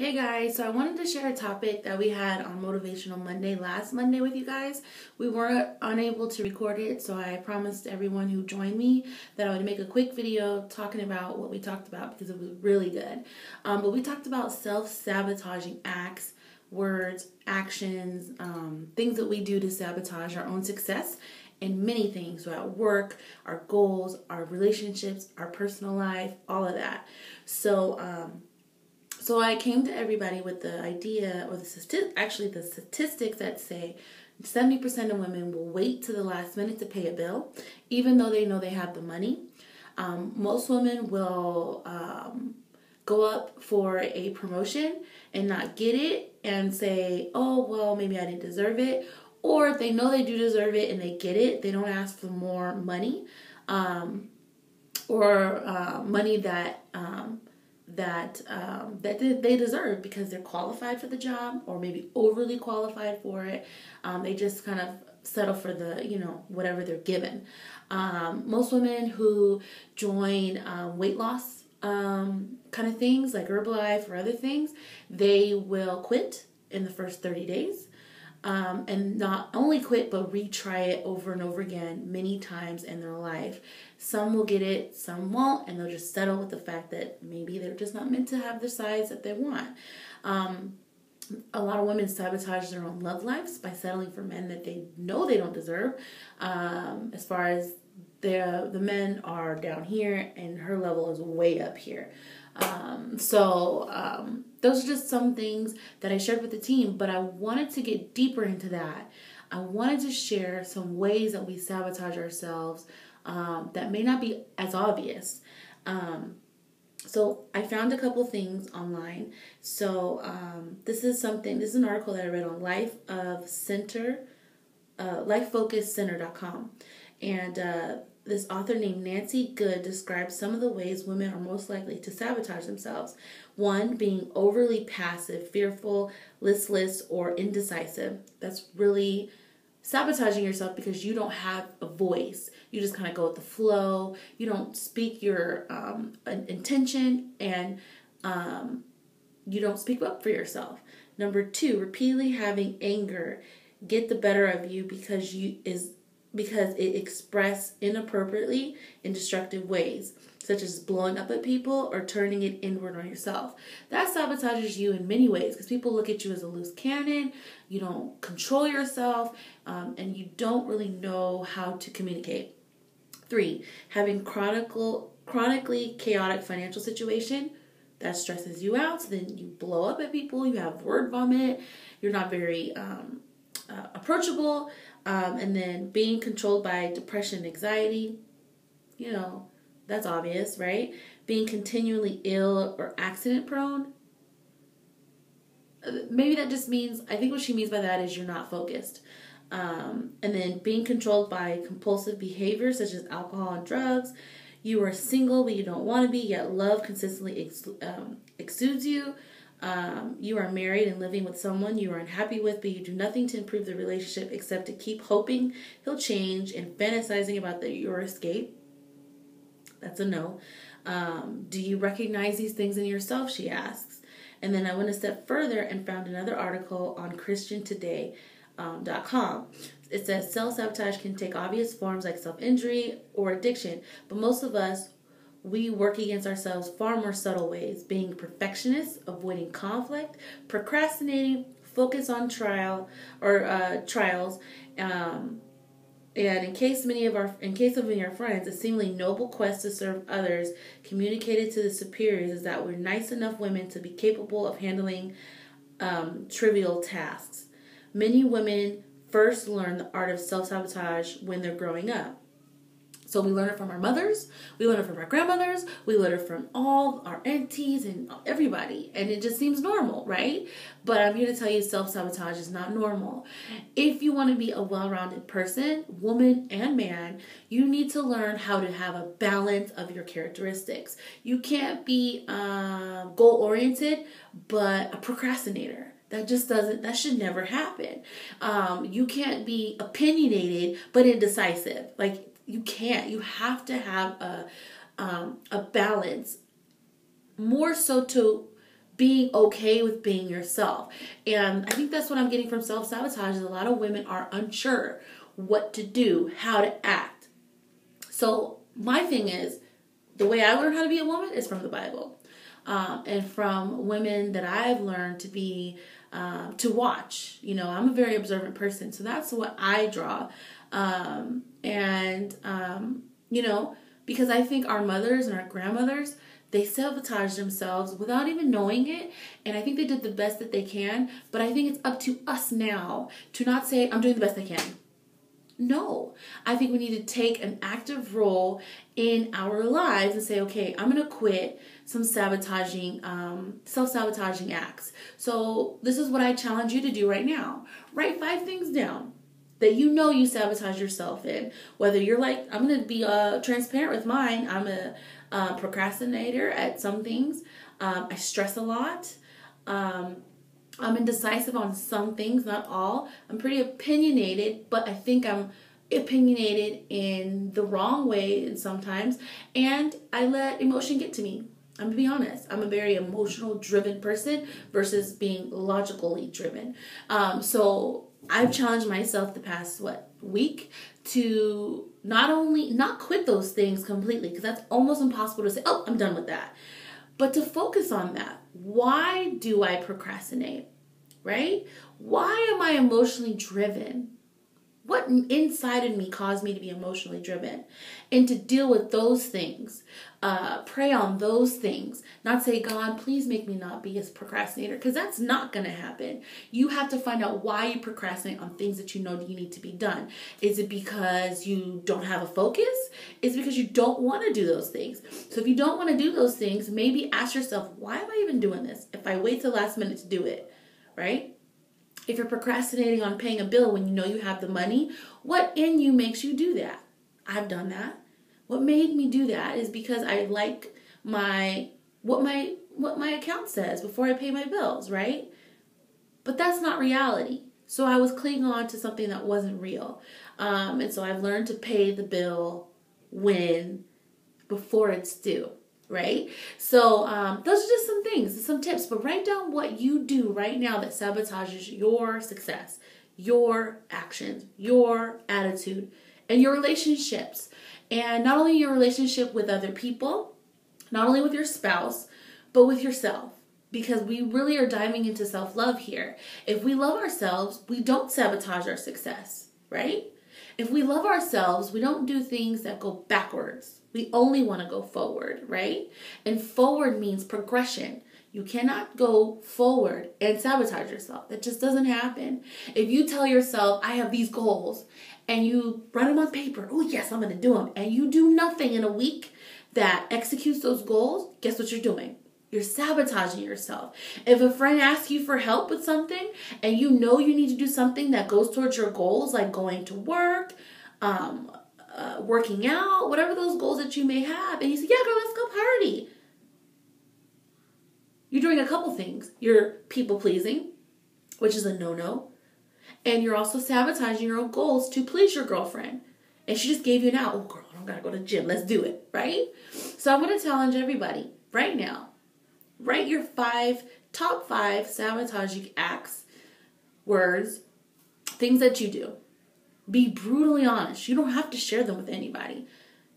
Hey guys, so I wanted to share a topic that we had on Motivational Monday last Monday with you guys. We were unable to record it, so I promised everyone who joined me that I would make a quick video talking about what we talked about because it was really good. But we talked about self-sabotaging acts, words, actions, things that we do to sabotage our own success in many things, so at work, our goals, our relationships, our personal life, all of that. So I came to everybody with the idea, or the statistics that say 70% of women will wait to the last minute to pay a bill, even though they know they have the money. Most women will go up for a promotion and not get it and say, oh, well, maybe I didn't deserve it. Or if they know they do deserve it and they get it, they don't ask for more money or money that they deserve because they're qualified for the job or maybe overly qualified for it. They just kind of settle for the, whatever they're given. Most women who join weight loss kind of things like Herbalife or other things, they will quit in the first 30 days. And not only quit, but retry it over and over again many times in their life. Some will get it, some won't, and they'll just settle with the fact that maybe they're just not meant to have the size that they want. A lot of women sabotage their own love lives by settling for men that they know they don't deserve. As far as the men are down here and her level is way up here. Those are just some things that I shared with the team, but I wanted to get deeper into that. I wanted to share some ways that we sabotage ourselves that may not be as obvious. So I found a couple things online. So this is an article that I read on lifefocuscenter.com. And this author named Nancy Good describes some of the ways women are most likely to sabotage themselves. One, being overly passive, fearful, listless, or indecisive. That's really sabotaging yourself because you don't have a voice. You just kind of go with the flow. You don't speak your intention, and you don't speak up for yourself. Number two, repeatedly having anger get the better of you because it expressed inappropriately in destructive ways, such as blowing up at people or turning it inward on yourself. That sabotages you in many ways because people look at you as a loose cannon, you don't control yourself, and you don't really know how to communicate. 3, having chronically chaotic financial situation. That stresses you out, so then you blow up at people, you have word vomit, you're not very approachable, and then being controlled by depression and anxiety, that's obvious, right? Being continually ill or accident prone. Maybe that just means, I think what she means by that is you're not focused. And then being controlled by compulsive behaviors such as alcohol and drugs. You are single but you don't want to be, yet love consistently exudes you. You are married and living with someone you are unhappy with, but you do nothing to improve the relationship except to keep hoping he'll change and fantasizing about your escape. That's a no. Do you recognize these things in yourself, she asks. And then I went a step further and found another article on ChristianToday.com. It says self-sabotage can take obvious forms like self-injury or addiction, but most of us, we work against ourselves far more subtle ways, being perfectionists, avoiding conflict, procrastinating, focus on trials, and in case of many of our friends, a seemingly noble quest to serve others communicated to the superiors is that we're nice enough women to be capable of handling trivial tasks. Many women first learn the art of self-sabotage when they're growing up. So we learn it from our mothers, we learn it from our grandmothers, we learn it from all our aunties and everybody. And it just seems normal, right? But I'm here to tell you self-sabotage is not normal. If you want to be a well-rounded person, woman and man, you need to learn how to have a balance of your characteristics. You can't be goal-oriented, but a procrastinator. That should never happen. You can't be opinionated, but indecisive. You can't. You have to have a balance, more so to being okay with being yourself. And I think that's what I'm getting from self-sabotage is a lot of women are unsure what to do, how to act. So my thing is, the way I learned how to be a woman is from the Bible. And from women that I've learned to be, to watch. I'm a very observant person, so that's what I draw. Because I think our mothers and our grandmothers, they sabotage themselves without even knowing it. And I think they did the best that they can. But I think it's up to us now to not say, I'm doing the best I can. No, I think we need to take an active role in our lives and say, okay, I'm going to quit some sabotaging, self-sabotaging acts. So this is what I challenge you to do right now. Write 5 things down that you sabotage yourself in. Whether you're like, I'm going to be transparent with mine. I'm a procrastinator at some things. I stress a lot. I'm indecisive on some things, not all. I'm pretty opinionated, but I think I'm opinionated in the wrong way sometimes. And I let emotion get to me. I'm going to be honest. I'm a very emotional driven person versus being logically driven. So I've challenged myself the past, week to not quit those things completely, because that's almost impossible to say, oh, I'm done with that. But to focus on that. Why do I procrastinate? Right? Why am I emotionally driven? What inside of me caused me to be emotionally driven? And to deal with those things, pray on those things, not say, God, please make me not be a procrastinator, because that's not going to happen. You have to find out why you procrastinate on things that you know you need to be done. Is it because you don't have a focus? Is it because you don't want to do those things? So if you don't want to do those things, maybe ask yourself, why am I even doing this if I wait till the last minute to do it, right? If you're procrastinating on paying a bill when you know you have the money, what in you makes you do that? I've done that. What made me do that is because I like what my account says before I pay my bills, right? But that's not reality. So I was clinging on to something that wasn't real. And so I've learned to pay the bill before it's due. Right? So those are just some things, some tips, but write down what you do right now that sabotages your success, your actions, your attitude, and your relationships. And not only your relationship with other people, not only with your spouse, but with yourself. Because we really are diving into self-love here. If we love ourselves, we don't sabotage our success, right? If we love ourselves, we don't do things that go backwards. We only want to go forward, right? And forward means progression. You cannot go forward and sabotage yourself. That just doesn't happen. If you tell yourself, I have these goals, and you write them on paper, oh yes, I'm going to do them, and you do nothing in a week that executes those goals, guess what you're doing? You're sabotaging yourself. If a friend asks you for help with something, and you know you need to do something that goes towards your goals, like going to work, working out, whatever those goals that you may have, and you say, yeah, girl, let's go party. You're doing a couple things. You're people pleasing, which is a no-no, and you're also sabotaging your own goals to please your girlfriend. And she just gave you an out. Oh, girl, I don't gotta go to the gym. Let's do it, right? So I'm going to challenge everybody right now. Write your top 5 sabotaging acts, words, things that you do. Be brutally honest. You don't have to share them with anybody.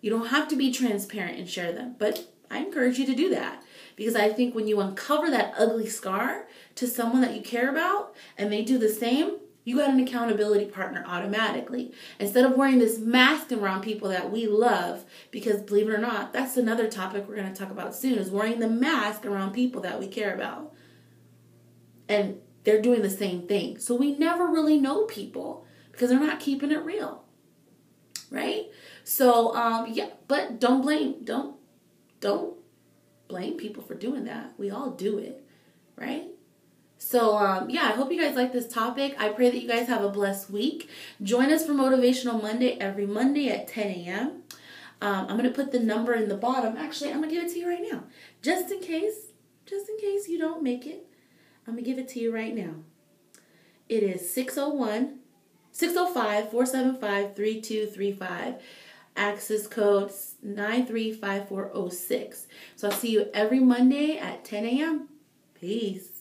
You don't have to be transparent and share them. But I encourage you to do that. Because I think when you uncover that ugly scar to someone that you care about and they do the same, you got an accountability partner automatically. Instead of wearing this mask around people that we love, because believe it or not, that's another topic we're going to talk about soon, is wearing the mask around people that we care about. And they're doing the same thing. So we never really know people because they're not keeping it real. Right? So, but don't blame people for doing that. We all do it. Right? So, I hope you guys like this topic. I pray that you guys have a blessed week. Join us for Motivational Monday every Monday at 10 a.m. I'm going to put the number in the bottom. Actually, I'm going to give it to you right now. Just in case you don't make it, I'm going to give it to you right now. It is 605-475-3235. Access code 935406. So I'll see you every Monday at 10 a.m. Peace.